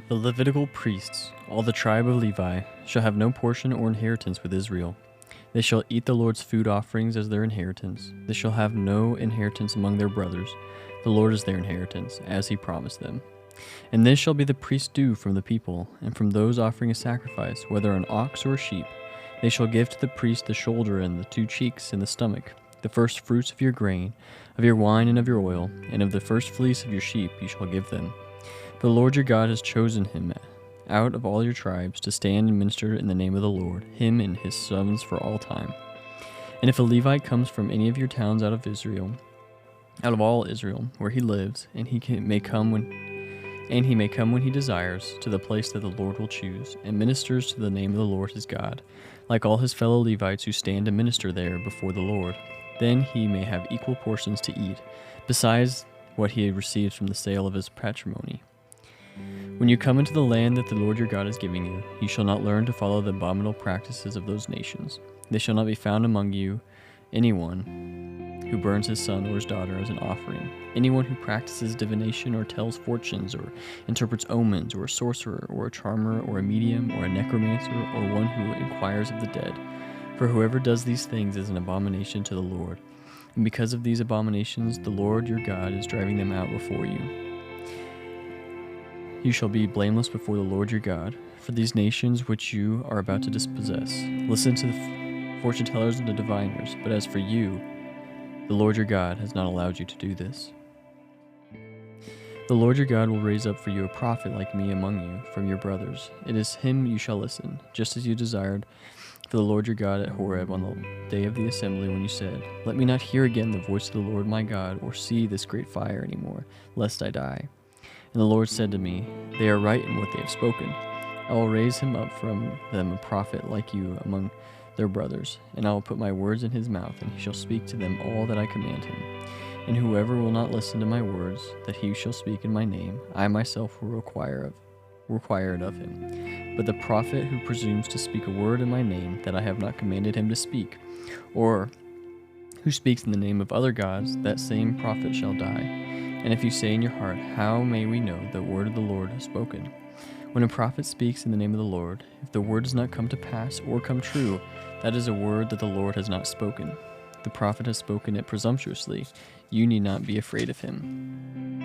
The Levitical priests, all the tribe of Levi, shall have no portion or inheritance with Israel. They shall eat the Lord's food offerings as their inheritance. They shall have no inheritance among their brothers. The Lord is their inheritance, as he promised them. And this shall be the priest's due from the people, and from those offering a sacrifice, whether an ox or a sheep. They shall give to the priest the shoulder and the 2 cheeks and the stomach, the first fruits of your grain, of your wine and of your oil, and of the first fleece of your sheep you shall give them. For the Lord your God has chosen him out of all your tribes to stand and minister in the name of the Lord, him and his sons for all time. And if a Levite comes from any of your towns out of all Israel, where he lives, and he may come when he desires, to the place that the Lord will choose, and ministers to the name of the Lord his God, like all his fellow Levites who stand and minister there before the Lord, then he may have equal portions to eat, besides what he receives from the sale of his patrimony. When you come into the land that the Lord your God is giving you, you shall not learn to follow the abominable practices of those nations. There shall not be found among you anyone who burns his son or his daughter as an offering, anyone who practices divination or tells fortunes or interprets omens, or a sorcerer or a charmer or a medium or a necromancer or one who inquires of the dead. For whoever does these things is an abomination to the Lord. And because of these abominations, the Lord your God is driving them out before you. You shall be blameless before the Lord your God, for these nations which you are about to dispossess. Listen to the fortune tellers and the diviners, but as for you, the Lord your God has not allowed you to do this. The Lord your God will raise up for you a prophet like me among you, from your brothers. It is him you shall listen, just as you desired for the Lord your God at Horeb on the day of the assembly, when you said, Let me not hear again the voice of the Lord my God, or see this great fire any more, lest I die. And the Lord said to me, They are right in what they have spoken. I will raise him up from them a prophet like you among their brothers, and I will put my words in his mouth, and he shall speak to them all that I command him. And whoever will not listen to my words that he shall speak in my name, I myself will require it of him. But the prophet who presumes to speak a word in my name that I have not commanded him to speak, or who speaks in the name of other gods, that same prophet shall die. And if you say in your heart, How may we know the word of the Lord has spoken? When a prophet speaks in the name of the Lord, if the word does not come to pass or come true, that is a word that the Lord has not spoken. The prophet has spoken it presumptuously. You need not be afraid of him.